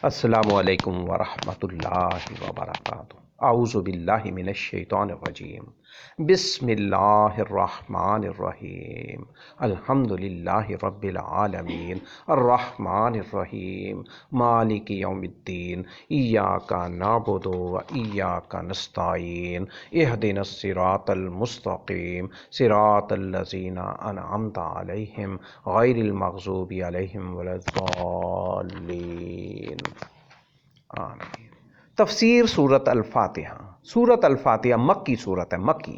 السلام علیکم ورحمۃ اللہ وبرکاتہ۔ اعوذ باللہ من الشیطان الرجیم، بسم اللہ الرحمن الرحیم، الحمد للہ رب العالمین، الرحمن الرحیم، مالک یوم الدین، ایاک نعبد و ایاک نستعین، اہدنا الصراط المستقیم، صراط الذین انعمت علیہم غیر المغضوب علیہم ولا الضالین، آمین۔ تفسیر سورۃ الفاتحہ۔ سورۃ الفاتحہ مکی سورت ہے، مکی،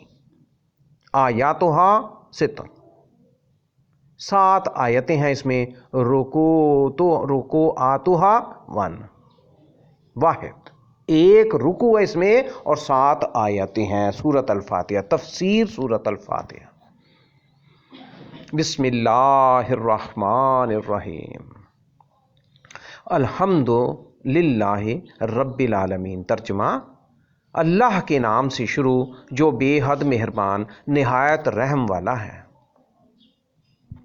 آیاتہا 7 آیتیں ہیں اس میں، رکوعاتہا 1 ایک رکوع ہے اس میں اور 7 آیتیں ہیں سورۃ الفاتحہ۔ تفسیر سورۃ الفاتحہ۔ بسم اللہ الرحمن الرحیم، الحمد للہ رب العالمین۔ ترجمہ: اللہ کے نام سے شروع جو بے حد مہربان نہایت رحم والا ہے۔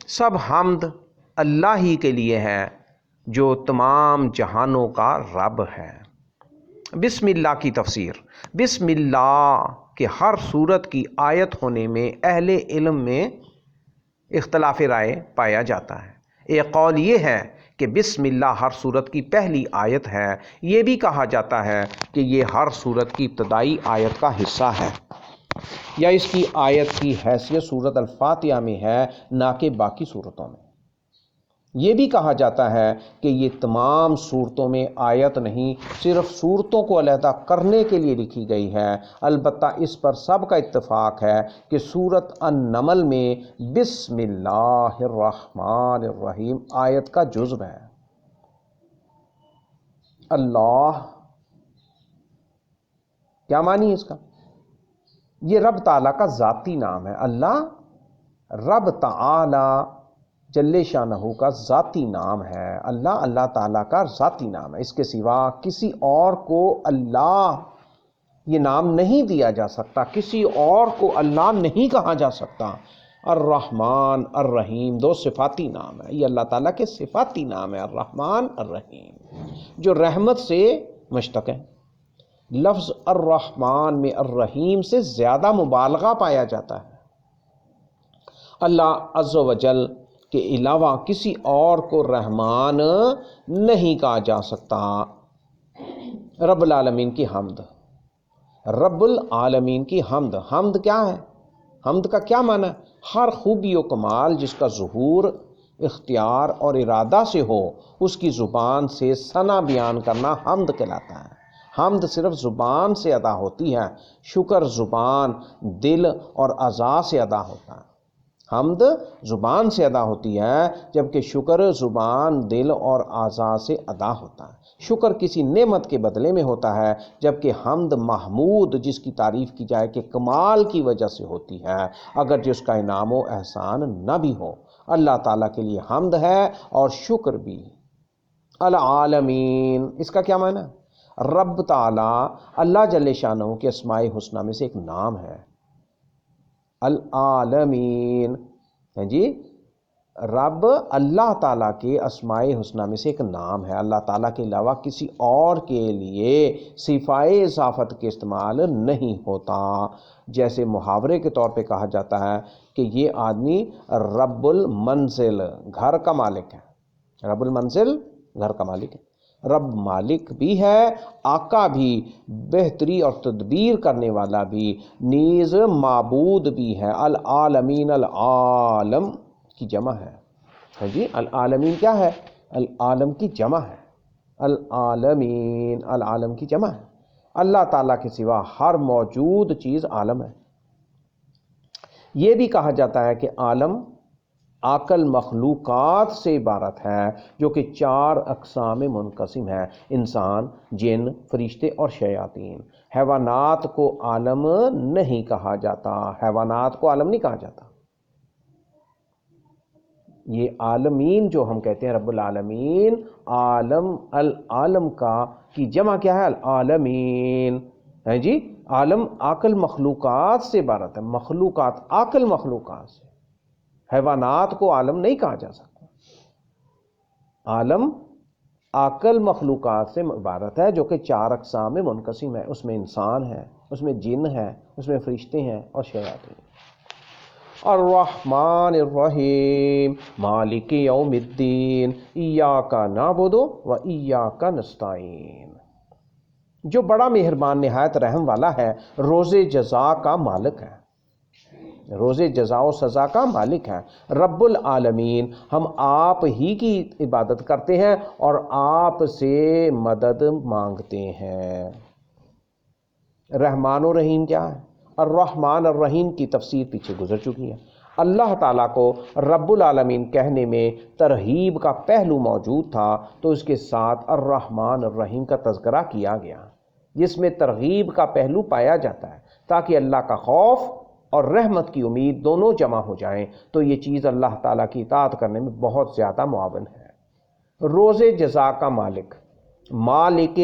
سب حمد اللہ ہی کے لیے ہے جو تمام جہانوں کا رب ہے۔ بسم اللہ کی تفسیر۔ بسم اللہ کے ہر صورت کی آیت ہونے میں اہل علم میں اختلاف رائے پایا جاتا ہے۔ ایک قول یہ ہے کہ بسم اللہ ہر صورت کی پہلی آیت ہے۔ یہ بھی کہا جاتا ہے کہ یہ ہر صورت کی ابتدائی آیت کا حصہ ہے، یا اس کی آیت کی حیثیت سورۃ الفاتحہ میں ہے، نہ کہ باقی صورتوں میں۔ یہ بھی کہا جاتا ہے کہ یہ تمام صورتوں میں آیت نہیں، صرف صورتوں کو علیحدہ کرنے کے لیے لکھی گئی ہے۔ البتہ اس پر سب کا اتفاق ہے کہ سورۃ النمل میں بسم اللہ الرحمن الرحیم آیت کا جزو ہے۔ اللہ کیا معنی ہے اس کا؟ یہ رب تعالیٰ کا ذاتی نام ہے۔ اللہ رب تعالیٰ جل شانہ کا ذاتی نام ہے۔ اللہ تعالیٰ کا ذاتی نام ہے۔ اس کے سوا کسی اور کو اللہ یہ نام نہیں دیا جا سکتا، کسی اور کو اللہ نہیں کہا جا سکتا۔ الرحمن الرحیم 2 صفاتی نام ہے، یہ اللہ تعالیٰ کے صفاتی نام ہے، الرحمن الرحیم، جو رحمت سے مشتق ہے۔ لفظ الرحمن میں الرحیم سے زیادہ مبالغہ پایا جاتا ہے۔ اللہ عز و جل کے علاوہ کسی اور کو رحمان نہیں کہا جا سکتا۔ رب العالمین کی حمد۔ رب العالمین کی حمد۔ حمد کیا ہے؟ حمد کا کیا معنی ہے؟ ہر خوبی و کمال جس کا ظہور اختیار اور ارادہ سے ہو، اس کی زبان سے ثنا بیان کرنا حمد کہلاتا ہے۔ حمد صرف زبان سے ادا ہوتی ہے، شکر زبان، دل اور اعضاء سے ادا ہوتا ہے۔ حمد زبان سے ادا ہوتی ہے، جبکہ شکر زبان، دل اور اعضاء سے ادا ہوتا ہے۔ شکر کسی نعمت کے بدلے میں ہوتا ہے، جبکہ حمد محمود جس کی تعریف کی جائے کہ کمال کی وجہ سے ہوتی ہے، اگر جس کا انعام و احسان نہ بھی ہو۔ اللہ تعالیٰ کے لیے حمد ہے اور شکر بھی۔ العالمین، اس کا کیا معنی ہے؟ رب تعالیٰ اللہ جل شانہ کے اسماء حسنہ میں سے ایک نام ہے، العالمین ہے جی۔ رب اللہ تعالیٰ کے اسماء حسنہ میں سے ایک نام ہے۔ اللہ تعالیٰ کے علاوہ کسی اور کے لیے صفائے اضافت کے استعمال نہیں ہوتا۔ جیسے محاورے کے طور پہ کہا جاتا ہے کہ یہ آدمی رب المنزل، گھر کا مالک ہے۔ رب المنزل گھر کا مالک ہے۔ رب مالک بھی ہے، آقا بھی، بہتری اور تدبیر کرنے والا بھی، نیز معبود بھی ہے۔ العالمین، العالم کی جمع ہے جی۔ العالمین کیا ہے؟ العالم کی جمع ہے۔ العالمین العالم کی جمع ہے۔ اللہ تعالیٰ کے سوا ہر موجود چیز عالم ہے۔ یہ بھی کہا جاتا ہے کہ عالم عاقل مخلوقات سے عبارت ہے، جو کہ 4 اقسام میں منقسم ہے: انسان، جن، فرشتے اور شیاطین۔ حیوانات کو عالم نہیں کہا جاتا، حیوانات کو عالم نہیں کہا جاتا۔ یہ عالمین جو ہم کہتے ہیں، رب العالمین، عالم، العالم کی جمع کیا ہے؟ العالمین ہے جی۔ عالم عاقل مخلوقات سے عبارت ہے، مخلوقات، عاقل مخلوقات سے۔ حیوانات کو عالم نہیں کہا جا سکتا۔ عالم عقل مخلوقات سے عبارت ہے جو کہ 4 اقسام میں منقسم ہے، اس میں انسان ہے، اس میں جن ہے، اس میں فرشتے ہیں اور شیاطین۔ الرحمن الرحیم مالک یوم الدین ایاک نعبد و ایاک نستعین، جو بڑا مہربان نہایت رحم والا ہے، روز جزا کا مالک ہے، روز جزا و سزا کا مالک ہے۔ رب العالمین، ہم آپ ہی کی عبادت کرتے ہیں اور آپ سے مدد مانگتے ہیں۔ رحمان و رحیم کیا ہے؟ الرحمن الرحیم کی تفسیر پیچھے گزر چکی ہے۔ اللہ تعالیٰ کو رب العالمین کہنے میں ترغیب کا پہلو موجود تھا تو اس کے ساتھ الرحمن الرحیم کا تذکرہ کیا گیا، جس میں ترغیب کا پہلو پایا جاتا ہے تاکہ اللہ کا خوف اور رحمت کی امید دونوں جمع ہو جائیں، تو یہ چیز اللہ تعالیٰ کی اطاعت کرنے میں بہت زیادہ معاون ہے۔ روز جزا کا مالک، مالک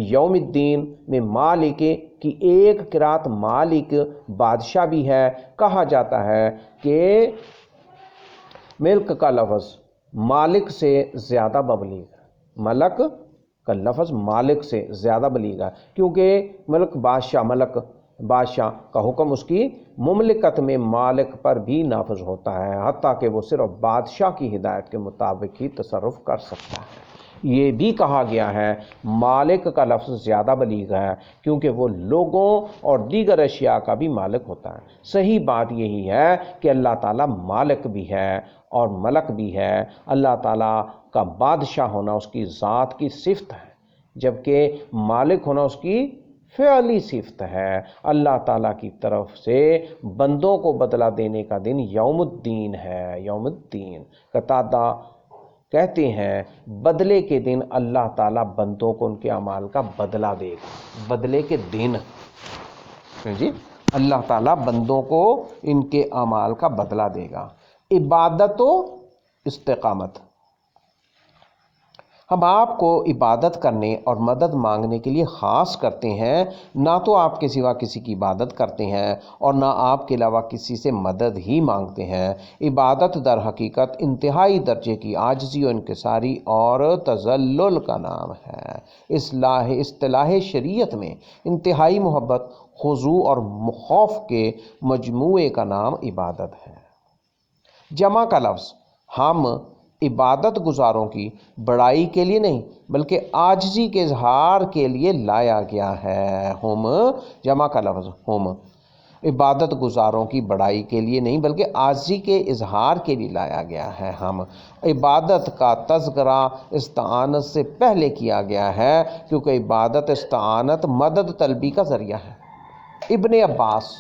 یوم الدین میں مالک کی ایک قرات مالک بادشاہ بھی ہے۔ کہا جاتا ہے کہ ملک کا لفظ مالک سے زیادہ بلیغ ہے، ملک کا لفظ مالک سے زیادہ بلیغ ہے، کیونکہ ملک بادشاہ کا حکم اس کی مملکت میں مالک پر بھی نافذ ہوتا ہے، حتیٰ کہ وہ صرف بادشاہ کی ہدایت کے مطابق ہی تصرف کر سکتا ہے۔ یہ بھی کہا گیا ہے مالک کا لفظ زیادہ بلیغ ہے کیونکہ وہ لوگوں اور دیگر اشیاء کا بھی مالک ہوتا ہے۔ صحیح بات یہی ہے کہ اللہ تعالیٰ مالک بھی ہے اور ملک بھی ہے۔ اللہ تعالیٰ کا بادشاہ ہونا اس کی ذات کی صفت ہے، جبکہ مالک ہونا اس کی فعلی صفت ہے۔ اللہ تعالیٰ کی طرف سے بندوں کو بدلہ دینے کا دن یوم الدین ہے، یوم الدین۔ قتادہ کہتے ہیں بدلے کے دن اللہ تعالیٰ بندوں کو ان کے اعمال کا بدلہ دے گا، بدلے کے دن جی اللہ تعالیٰ بندوں کو ان کے اعمال کا بدلہ دے گا۔ عبادت و استقامت، ہم آپ کو عبادت کرنے اور مدد مانگنے کے لیے خاص کرتے ہیں، نہ تو آپ کے سوا کسی کی عبادت کرتے ہیں اور نہ آپ کے علاوہ کسی سے مدد ہی مانگتے ہیں۔ عبادت در حقیقت انتہائی درجے کی عاجزی و انکساری اور تذلل کا نام ہے۔ اصطلاح شریعت میں انتہائی محبت، خضوع اور خوف کے مجموعے کا نام عبادت ہے۔ جمع کا لفظ ہم عبادت گزاروں کی بڑائی کے لیے نہیں بلکہ عاجزی کے اظہار کے لیے لایا گیا ہے۔ ہم جمع کا لفظ ہم عبادت گزاروں کی بڑائی کے لیے نہیں بلکہ عاجزی کے اظہار کے لیے لایا گیا ہے۔ ہم عبادت کا تذکرہ استعانت سے پہلے کیا گیا ہے کیونکہ عبادت استعانت مدد طلبی کا ذریعہ ہے۔ ابن عباس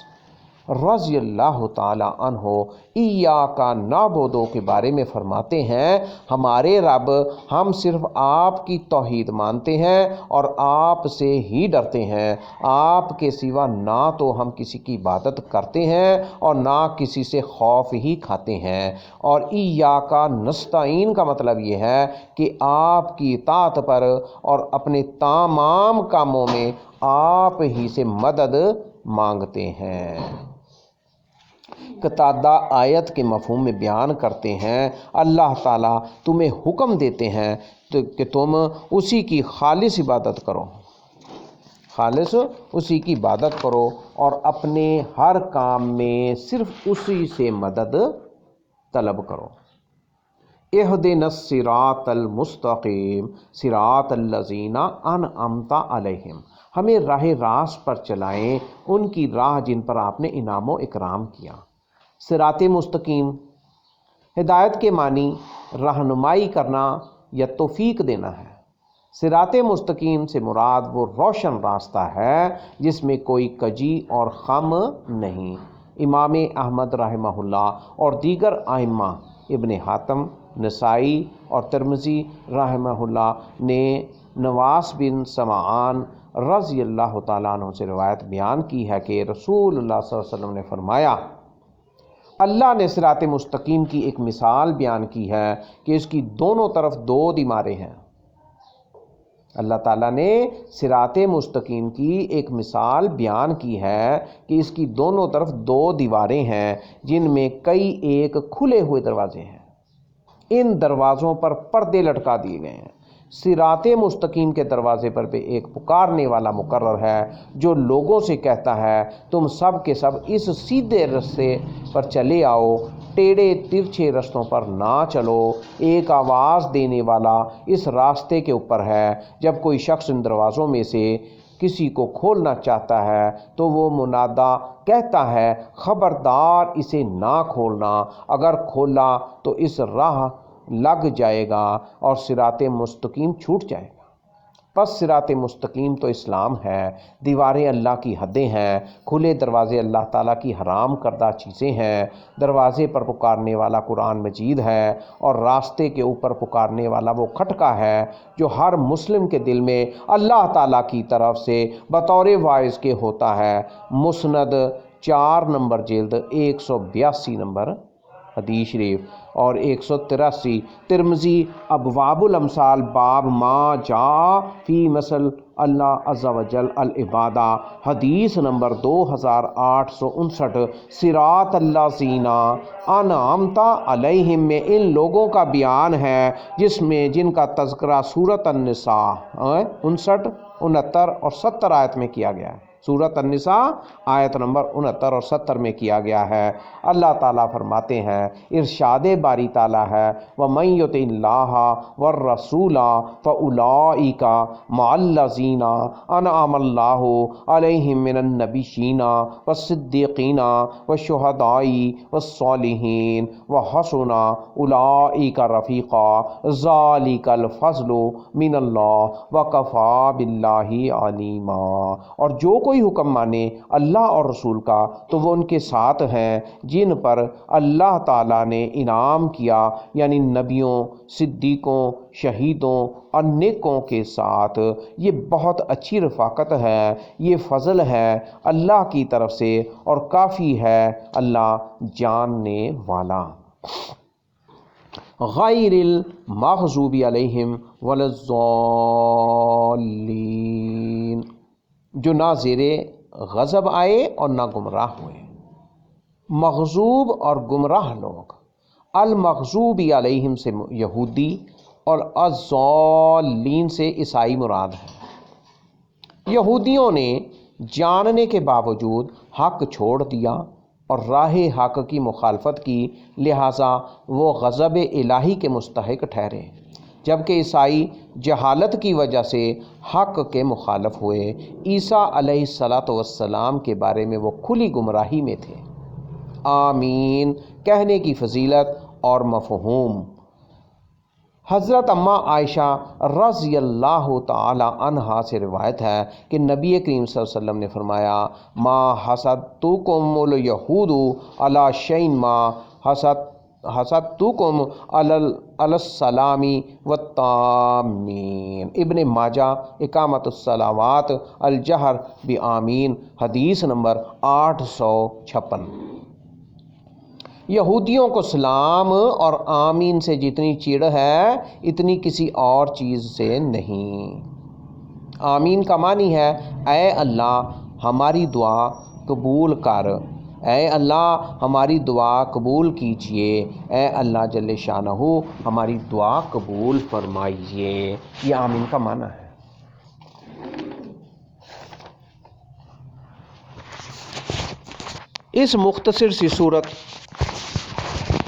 رضی اللہ تعالی عنہ ایاک نعبد کے بارے میں فرماتے ہیں ہمارے رب، ہم صرف آپ کی توحید مانتے ہیں اور آپ سے ہی ڈرتے ہیں، آپ کے سوا نہ تو ہم کسی کی عبادت کرتے ہیں اور نہ کسی سے خوف ہی کھاتے ہیں۔ اور ایاک نستعین کا مطلب یہ ہے کہ آپ کی اطاعت پر اور اپنے تمام کاموں میں آپ ہی سے مدد مانگتے ہیں۔ قتادہ آیت کے مفہوم میں بیان کرتے ہیں اللہ تعالیٰ تمہیں حکم دیتے ہیں کہ تم اسی کی خالص عبادت کرو، خالص اسی کی عبادت کرو اور اپنے ہر کام میں صرف اسی سے مدد طلب کرو۔ اہدنا الصراط المستقیم صراط الذین انعمت علیہم، ہمیں راہ راست پر چلائیں، ان کی راہ جن پر آپ نے انعام و اکرام کیا۔ صراط مستقیم ہدایت کے معنی رہنمائی کرنا یا توفیق دینا ہے۔ صراط مستقیم سے مراد وہ روشن راستہ ہے جس میں کوئی کجی اور خم نہیں۔ امام احمد رحمہ اللہ اور دیگر ائمہ ابن حاتم، نسائی اور ترمذی رحمہ اللہ نے نواس بن سمعان رضی اللہ تعالیٰ عنہ سے روایت بیان کی ہے کہ رسول اللہ صلی اللہ علیہ وسلم نے فرمایا اللہ نے صراط مستقیم کی ایک مثال بیان کی ہے کہ اس کی دونوں طرف 2 دیواریں ہیں۔ اللہ تعالیٰ نے صراط مستقیم کی ایک مثال بیان کی ہے کہ اس کی دونوں طرف 2 دیواریں ہیں جن میں کئی ایک کھلے ہوئے دروازے ہیں۔ ان دروازوں پر پردے لٹکا دیے گئے ہیں۔ صراط مستقیم کے دروازے پر بھی ایک پکارنے والا مقرر ہے جو لوگوں سے کہتا ہے تم سب کے سب اس سیدھے راستے پر چلے آؤ، ٹیڑھے ترچھے رستوں پر نہ چلو۔ ایک آواز دینے والا اس راستے کے اوپر ہے۔ جب کوئی شخص ان دروازوں میں سے کسی کو کھولنا چاہتا ہے تو وہ منادا کہتا ہے خبردار اسے نہ کھولنا، اگر کھولا تو اس راہ لگ جائے گا اور صراط مستقیم چھوٹ جائے گا۔ پس صراط مستقیم تو اسلام ہے، دیواریں اللہ کی حدیں ہیں، کھلے دروازے اللہ تعالیٰ کی حرام کردہ چیزیں ہیں، دروازے پر پکارنے والا قرآن مجید ہے اور راستے کے اوپر پکارنے والا وہ کھٹکا ہے جو ہر مسلم کے دل میں اللہ تعالیٰ کی طرف سے بطور واعظ کے ہوتا ہے۔ مسند 4 نمبر جلد 182 نمبر حدیث شریف اور 183 ترمذی ابواب الامثال باب ما جاء فی مثل اللہ عز و جل العبادہ حدیث نمبر 2859 صراط الذین انعمت علیہم میں ان لوگوں کا بیان ہے جن کا تذکرہ سورۃ النساء 59، 69 اور 70 آیت میں کیا گیا ہے۔ سورۃ النساء آیت نمبر 69 اور 70 میں کیا گیا ہے۔ اللہ تعالیٰ فرماتے ہیں، ارشاد باری تعالیٰ ہے وَمَن يُطِعِ اللَّهَ وَالرَّسُولَ فَأُولَٰئِكَ مَعَ الَّذِينَ أَنْعَمَ اللَّهُ عَلَيْهِم مِّنَ النَّبِيِّينَ وَالصِّدِّيقِينَ وَالشُّهَدَاءِ وَالصَّالِحِينَ وَحَسُنَ أُولَٰئِكَ رَفِيقًا ذَلِكَ الْفَضْلُ مِنَ اللَّهِ وَكَفَىٰ بِاللَّهِ عَلِيمًا۔ اور جو کوئی حکم مانے اللہ اور رسول کا تو وہ ان کے ساتھ ہیں جن پر اللہ تعالیٰ نے انعام کیا، یعنی نبیوں، صدیقوں، شہیدوں اور نیکوں کے ساتھ۔ یہ بہت اچھی رفاقت ہے، یہ فضل ہے اللہ کی طرف سے اور کافی ہے اللہ جاننے والا۔ غیر المغضوب علیہم ولا الضالین، جو نہ زیر غضب آئے اور نہ گمراہ ہوئے۔ مغضوب اور گمراہ لوگ، المغضوب علیہم سے یہودی اور الضالین سے عیسائی مراد ہے۔ یہودیوں نے جاننے کے باوجود حق چھوڑ دیا اور راہ حق کی مخالفت کی، لہٰذا وہ غضب الہی کے مستحق ٹھہرے، جبکہ عیسائی جہالت کی وجہ سے حق کے مخالف ہوئے۔ عیسیٰ علیہ السلام کے بارے میں وہ کھلی گمراہی میں تھے۔ آمین کہنے کی فضیلت اور مفہوم۔ حضرت اماں عائشہ رضی اللہ تعالی عنہا سے روایت ہے کہ نبی کریم صلی اللہ علیہ وسلم نے فرمایا ما حسدتکم الیہود علی شیء ما حسدتکم علی السلام والتامین۔ ابن ماجہ اقامت الصلاوات الجہر بآمین حدیث نمبر 856۔ یہودیوں کو سلام اور آمین سے جتنی چڑ ہے اتنی کسی اور چیز سے نہیں۔ آمین کا معنی ہے اے اللہ ہماری دعا قبول کر، اے اللہ ہماری دعا قبول کیجئے، اے اللہ جل شانہ ہماری دعا قبول فرمائیے۔ یہ آمین کا معنی ہے۔ اس مختصر سی صورت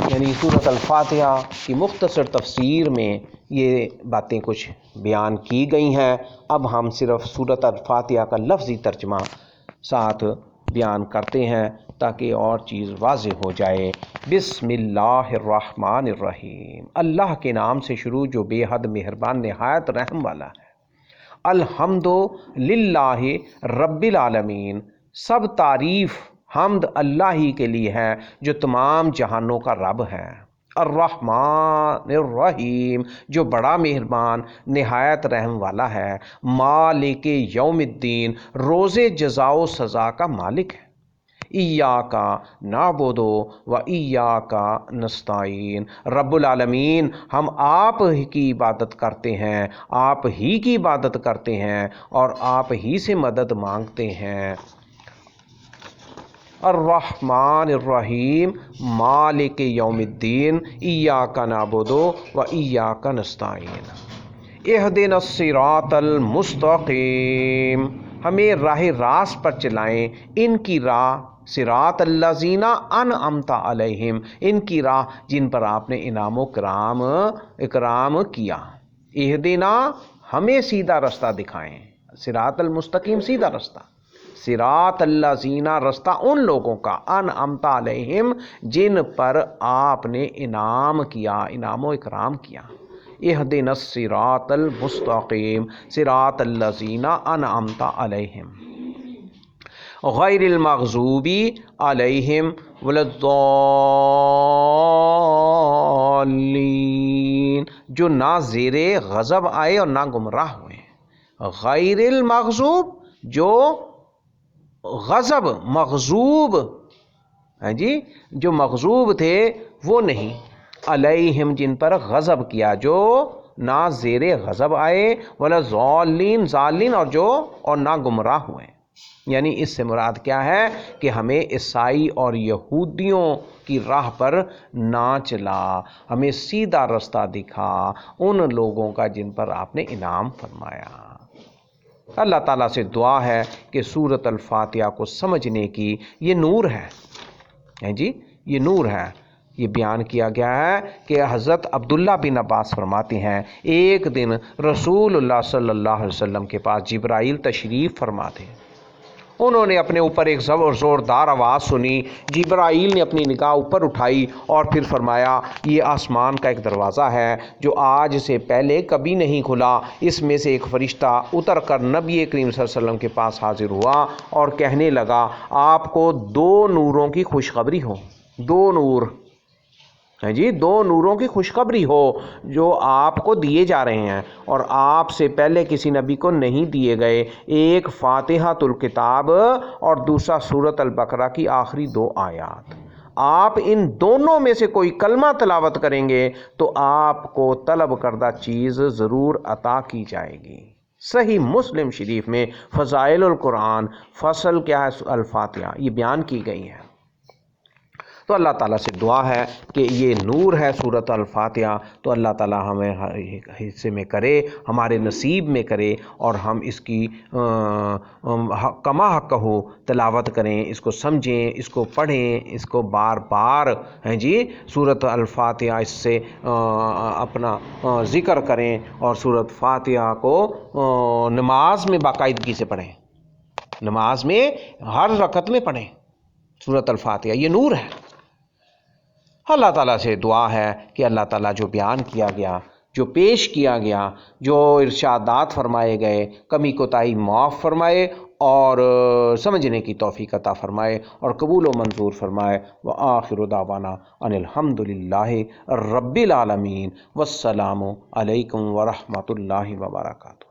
یعنی سورۃ الفاتحہ کی مختصر تفسیر میں یہ باتیں کچھ بیان کی گئی ہیں۔ اب ہم صرف سورۃ الفاتحہ کا لفظی ترجمہ ساتھ بیان کرتے ہیں تاکہ اور چیز واضح ہو جائے۔ بسم اللہ الرحمن الرحیم، اللہ کے نام سے شروع جو بے حد مہربان نہایت رحم والا ہے۔ الحمد للہ رب العالمین، سب تعریف حمد اللہ ہی کے لیے ہے جو تمام جہانوں کا رب ہے۔ الرحمن الرحیم، جو بڑا مہربان نہایت رحم والا ہے۔ مالک یوم الدین، روز جزا و سزا کا مالک ہے۔ ایاک نعبد و ایاک نستعین، رب العالمین ہم آپ کی عبادت کرتے ہیں، آپ ہی کی عبادت کرتے ہیں اور آپ ہی سے مدد مانگتے ہیں۔ الرحمن الرحیم مالک یوم الدین ایاک نعبد و ایاک نستعین، اہدنا الصراط المستقیم، ہمیں راہ راست پر چلائیں، ان کی راہ، صراط الذین انعمت علیہم، ان کی راہ جن پر آپ نے انعام و اکرام کیا۔ اہدنا، ہمیں سیدھا رستہ دکھائیں، صراط المستقیم سیدھا رستہ، صراط الذین رستہ ان لوگوں کا، انعمت علیہم جن پر آپ نے انعام کیا، انعام و اکرام کیا۔ اہدنا الصراط المستقیم صراط الذین انعمت علیہم غیر المغضوب علیہم ولا الضالین، جو نہ زیر غضب آئے اور نہ گمراہ ہوئے۔ غیر المغضوب، جو غضب مغضوب ہے جی، جو مغضوب تھے وہ نہیں، علیہم جن پر غضب کیا، جو نہ زیر غضب آئے، ولا ضالین، ضالین اور نہ گمراہ ہوئے۔ یعنی اس سے مراد کیا ہے کہ ہمیں عیسائی اور یہودیوں کی راہ پر نہ چلا، ہمیں سیدھا رستہ دکھا ان لوگوں کا جن پر آپ نے انعام فرمایا۔ اللہ تعالیٰ سے دعا ہے کہ سورۃ الفاتحہ کو سمجھنے کی یہ نور ہے جی، یہ نور ہے۔ یہ بیان کیا گیا ہے کہ حضرت عبداللہ بن عباس فرماتے ہیں ایک دن رسول اللہ صلی اللہ علیہ وسلم کے پاس جبرائیل تشریف فرما تھے۔ انہوں نے اپنے اوپر ایک زوردار آواز سنی، جبرائیل نے اپنی نگاہ اوپر اٹھائی اور پھر فرمایا یہ آسمان کا ایک دروازہ ہے جو آج سے پہلے کبھی نہیں کھلا، اس میں سے ایک فرشتہ اتر کر نبی کریم صلی اللہ علیہ وسلم کے پاس حاضر ہوا اور کہنے لگا آپ کو 2 نوروں کی خوشخبری ہو، 2 نور ہے جی، 2 نوروں کی خوشخبری ہو جو آپ کو دیے جا رہے ہیں اور آپ سے پہلے کسی نبی کو نہیں دیے گئے، ایک فاتحۃ الکتاب اور دوسرا سورۃ البقرہ کی آخری 2 آیات۔ آپ ان دونوں میں سے کوئی کلمہ تلاوت کریں گے تو آپ کو طلب کردہ چیز ضرور عطا کی جائے گی۔ صحیح مسلم شریف میں فضائل القرآن فصل کیا ہے الفاتحہ یہ بیان کی گئی ہے۔ تو اللہ تعالیٰ سے دعا ہے کہ یہ نور ہے سورۃ الفاتحہ، تو اللہ تعالیٰ ہمیں حصے میں کرے، ہمارے نصیب میں کرے اور ہم اس کی کما حق ہو تلاوت کریں، اس کو سمجھیں، اس کو پڑھیں، اس کو بار بار ہیں جی سورۃ الفاتحہ اس سے اپنا ذکر کریں اور سورۃ فاتحہ کو نماز میں باقاعدگی سے پڑھیں، نماز میں ہر رکعت میں پڑھیں سورۃ الفاتحہ، یہ نور ہے۔ اللہ تعالیٰ سے دعا ہے کہ اللہ تعالیٰ جو بیان کیا گیا، جو پیش کیا گیا، جو ارشادات فرمائے گئے، کمی کوتاہی معاف فرمائے اور سمجھنے کی توفیق عطا فرمائے اور قبول و منظور فرمائے۔ وآخر دعوانا ان الحمد للہ رب العالمین، والسلام علیکم ورحمۃ اللہ وبرکاتہ۔